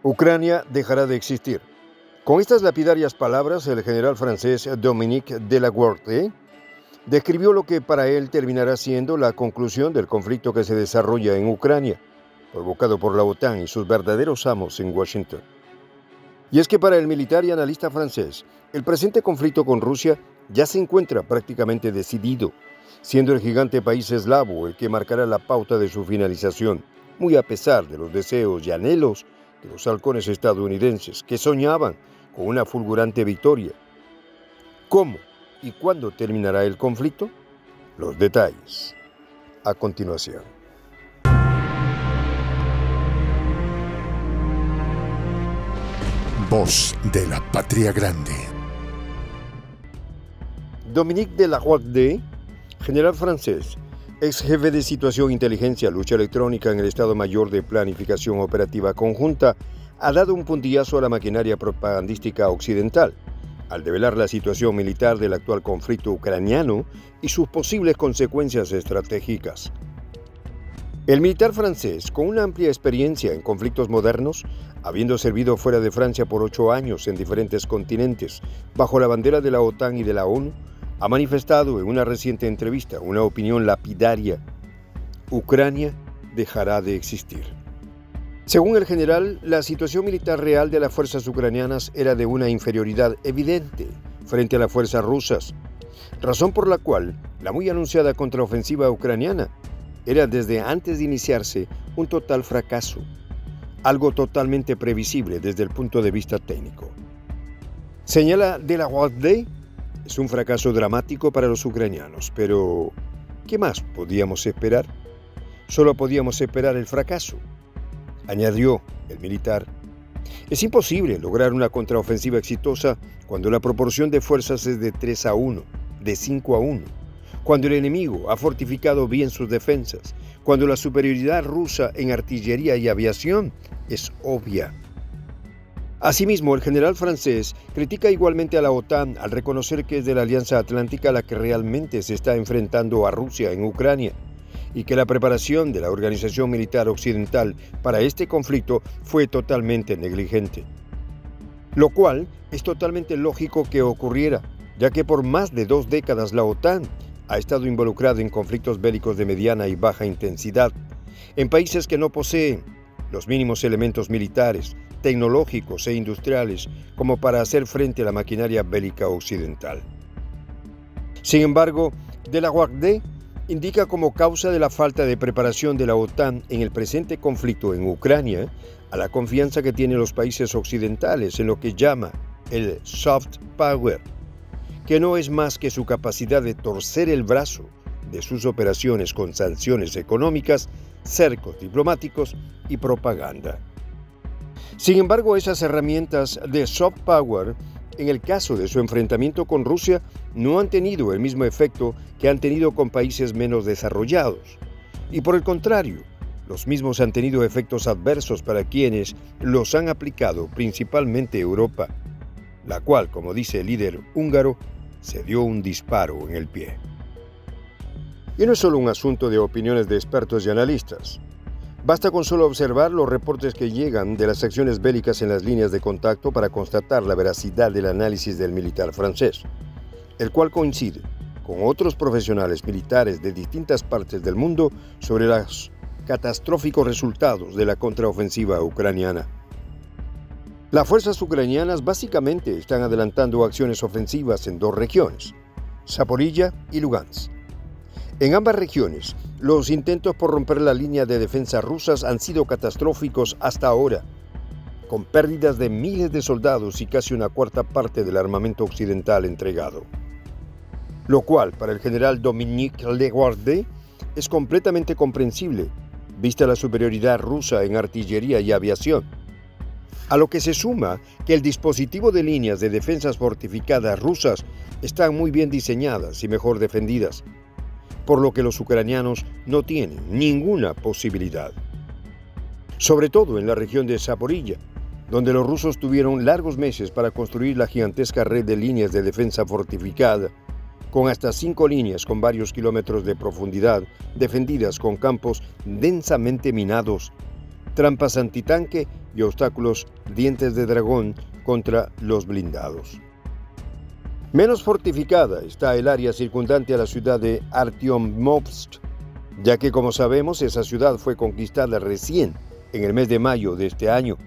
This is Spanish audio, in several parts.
Ucrania dejará de existir. Con estas lapidarias palabras, el general francés Dominique de la Gouarney describió lo que para él terminará siendo la conclusión del conflicto que se desarrolla en Ucrania, provocado por la OTAN y sus verdaderos amos en Washington. Y es que para el militar y analista francés, el presente conflicto con Rusia ya se encuentra prácticamente decidido, siendo el gigante país eslavo el que marcará la pauta de su finalización, muy a pesar de los deseos y anhelos de los halcones estadounidenses que soñaban con una fulgurante victoria. ¿Cómo y cuándo terminará el conflicto? Los detalles a continuación. Voz de la Patria Grande. Dominique de la Gouarney, general francés, ex jefe de situación, inteligencia, lucha electrónica en el Estado Mayor de Planificación Operativa Conjunta, ha dado un puntillazo a la maquinaria propagandística occidental, al develar la situación militar del actual conflicto ucraniano y sus posibles consecuencias estratégicas. El militar francés, con una amplia experiencia en conflictos modernos, habiendo servido fuera de Francia por 8 años en diferentes continentes, bajo la bandera de la OTAN y de la ONU, ha manifestado en una reciente entrevista una opinión lapidaria: Ucrania dejará de existir. Según el general, la situación militar real de las fuerzas ucranianas era de una inferioridad evidente frente a las fuerzas rusas, razón por la cual la muy anunciada contraofensiva ucraniana era desde antes de iniciarse un total fracaso, algo totalmente previsible desde el punto de vista técnico. Señala de la Gouarney: es un fracaso dramático para los ucranianos, pero ¿qué más podíamos esperar? Solo podíamos esperar el fracaso. Añadió el militar: es imposible lograr una contraofensiva exitosa cuando la proporción de fuerzas es de 3-1, de 5-1, cuando el enemigo ha fortificado bien sus defensas, cuando la superioridad rusa en artillería y aviación es obvia. Asimismo, el general francés critica igualmente a la OTAN al reconocer que es de la Alianza Atlántica la que realmente se está enfrentando a Rusia en Ucrania y que la preparación de la organización militar occidental para este conflicto fue totalmente negligente. Lo cual es totalmente lógico que ocurriera, ya que por más de 2 décadas la OTAN ha estado involucrada en conflictos bélicos de mediana y baja intensidad, en países que no poseen los mínimos elementos militares, tecnológicos e industriales como para hacer frente a la maquinaria bélica occidental. Sin embargo, de la Gouarney indica como causa de la falta de preparación de la OTAN en el presente conflicto en Ucrania a la confianza que tienen los países occidentales en lo que llama el soft power, que no es más que su capacidad de torcer el brazo de sus operaciones con sanciones económicas, cercos diplomáticos y propaganda. Sin embargo, esas herramientas de soft power, en el caso de su enfrentamiento con Rusia, no han tenido el mismo efecto que han tenido con países menos desarrollados. Y por el contrario, los mismos han tenido efectos adversos para quienes los han aplicado, principalmente Europa, la cual, como dice el líder húngaro, se dio un disparo en el pie. Y no es solo un asunto de opiniones de expertos y analistas. Basta con solo observar los reportes que llegan de las acciones bélicas en las líneas de contacto para constatar la veracidad del análisis del militar francés, el cual coincide con otros profesionales militares de distintas partes del mundo sobre los catastróficos resultados de la contraofensiva ucraniana. Las fuerzas ucranianas básicamente están adelantando acciones ofensivas en 2 regiones, Zaporilla y Lugansk. En ambas regiones, los intentos por romper la línea de defensa rusas han sido catastróficos hasta ahora, con pérdidas de miles de soldados y casi una cuarta parte del armamento occidental entregado. Lo cual, para el general Dominique de la Gouarney, es completamente comprensible, vista la superioridad rusa en artillería y aviación. A lo que se suma que el dispositivo de líneas de defensas fortificadas rusas están muy bien diseñadas y mejor defendidas, por lo que los ucranianos no tienen ninguna posibilidad. Sobre todo en la región de Zaporilla, donde los rusos tuvieron largos meses para construir la gigantesca red de líneas de defensa fortificada, con hasta 5 líneas con varios kilómetros de profundidad, defendidas con campos densamente minados, trampas antitanque y obstáculos dientes de dragón contra los blindados. Menos fortificada está el área circundante a la ciudad de Artyomnovsk, ya que, como sabemos, esa ciudad fue conquistada recién en el mes de mayo de este año,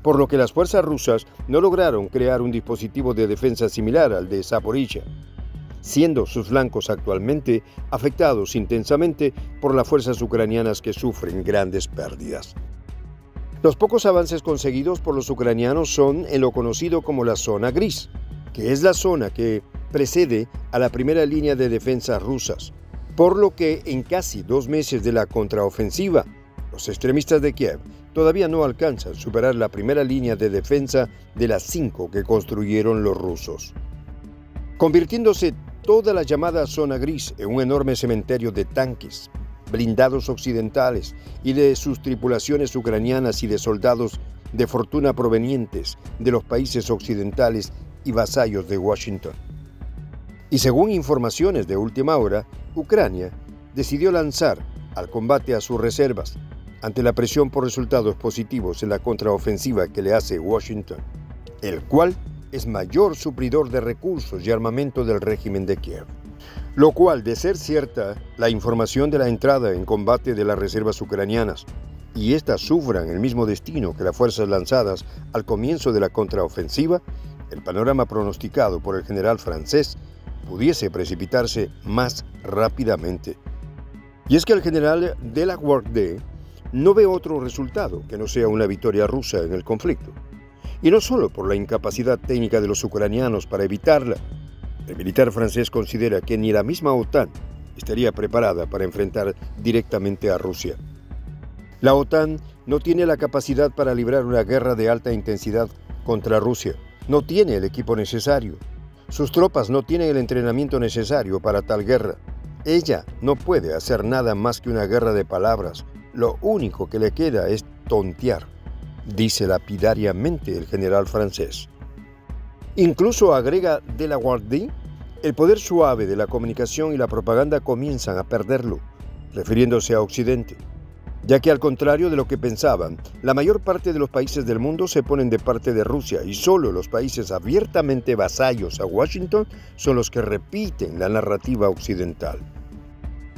por lo que las fuerzas rusas no lograron crear un dispositivo de defensa similar al de Zaporizhia, siendo sus flancos actualmente afectados intensamente por las fuerzas ucranianas que sufren grandes pérdidas. Los pocos avances conseguidos por los ucranianos son en lo conocido como la zona gris, que es la zona que precede a la primera línea de defensa rusas, por lo que en casi 2 meses de la contraofensiva, los extremistas de Kiev todavía no alcanzan a superar la primera línea de defensa de las 5 que construyeron los rusos, convirtiéndose toda la llamada zona gris en un enorme cementerio de tanques, blindados occidentales y de sus tripulaciones ucranianas y de soldados de fortuna provenientes de los países occidentales y vasallos de Washington. Y según informaciones de última hora, Ucrania decidió lanzar al combate a sus reservas ante la presión por resultados positivos en la contraofensiva que le hace Washington, el cual es mayor supridor de recursos y armamento del régimen de Kiev. Lo cual, de ser cierta la información de la entrada en combate de las reservas ucranianas, y éstas sufran el mismo destino que las fuerzas lanzadas al comienzo de la contraofensiva, el panorama pronosticado por el general francés pudiese precipitarse más rápidamente. Y es que el general Delagardie no ve otro resultado que no sea una victoria rusa en el conflicto. Y no solo por la incapacidad técnica de los ucranianos para evitarla. El militar francés considera que ni la misma OTAN estaría preparada para enfrentar directamente a Rusia. La OTAN no tiene la capacidad para librar una guerra de alta intensidad contra Rusia. No tiene el equipo necesario. Sus tropas no tienen el entrenamiento necesario para tal guerra. Ella no puede hacer nada más que una guerra de palabras. Lo único que le queda es tontear, dice lapidariamente el general francés. Incluso, agrega Delagardie, el poder suave de la comunicación y la propaganda comienzan a perderlo, refiriéndose a Occidente, ya que al contrario de lo que pensaban, la mayor parte de los países del mundo se ponen de parte de Rusia y solo los países abiertamente vasallos a Washington son los que repiten la narrativa occidental.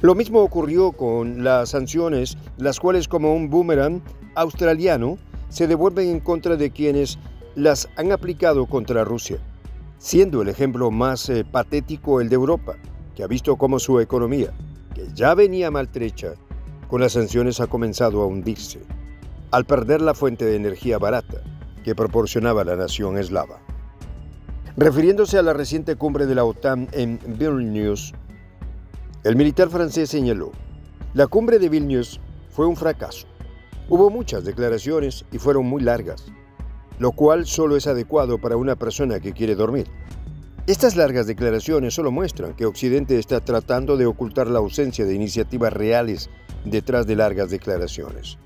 Lo mismo ocurrió con las sanciones, las cuales como un boomerang australiano se devuelven en contra de quienes las han aplicado contra Rusia, siendo el ejemplo más patético el de Europa, que ha visto cómo su economía, que ya venía maltrecha, con las sanciones ha comenzado a hundirse, al perder la fuente de energía barata que proporcionaba la nación eslava. Refiriéndose a la reciente cumbre de la OTAN en Vilnius, el militar francés señaló: la cumbre de Vilnius fue un fracaso. Hubo muchas declaraciones y fueron muy largas, lo cual solo es adecuado para una persona que quiere dormir. Estas largas declaraciones solo muestran que Occidente está tratando de ocultar la ausencia de iniciativas reales detrás de largas declaraciones.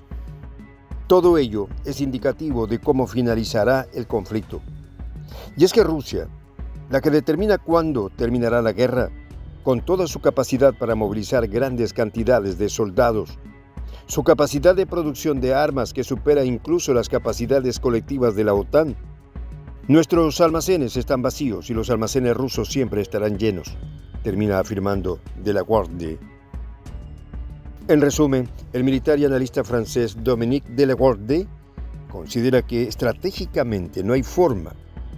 Todo ello es indicativo de cómo finalizará el conflicto. Y es que Rusia, la que determina cuándo terminará la guerra, con toda su capacidad para movilizar grandes cantidades de soldados, su capacidad de producción de armas que supera incluso las capacidades colectivas de la OTAN. Nuestros almacenes están vacíos y los almacenes rusos siempre estarán llenos, termina afirmando Delagardie. En resumen, el militar y analista francés Dominique Delagardie considera que estratégicamente no hay forma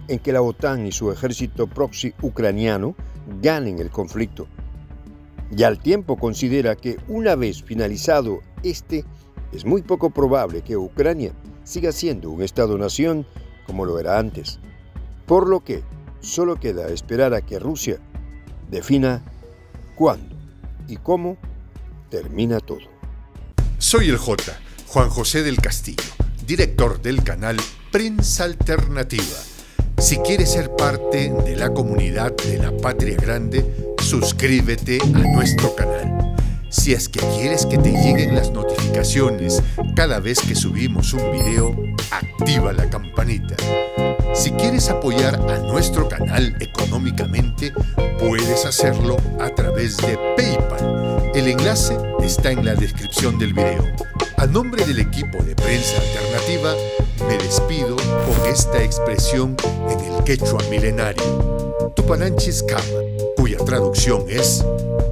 en que la OTAN y su ejército proxy ucraniano ganen el conflicto. Y al tiempo considera que una vez finalizado es muy poco probable que Ucrania siga siendo un Estado-nación como lo era antes, por lo que solo queda esperar a que Rusia defina cuándo y cómo termina todo. Soy el J, Juan José del Castillo, director del canal Prensa Alternativa. Si quieres ser parte de la comunidad de la Patria Grande, suscríbete a nuestro canal. Si es que quieres que te lleguen las notificaciones cada vez que subimos un video, activa la campanita. Si quieres apoyar a nuestro canal económicamente, puedes hacerlo a través de PayPal. El enlace está en la descripción del video. A nombre del equipo de Prensa Alternativa, me despido con esta expresión en el quechua milenario, Tupananchis Kama, cuya traducción es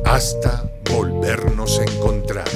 hasta volvernos a encontrar.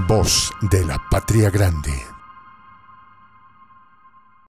Voz de la Patria Grande.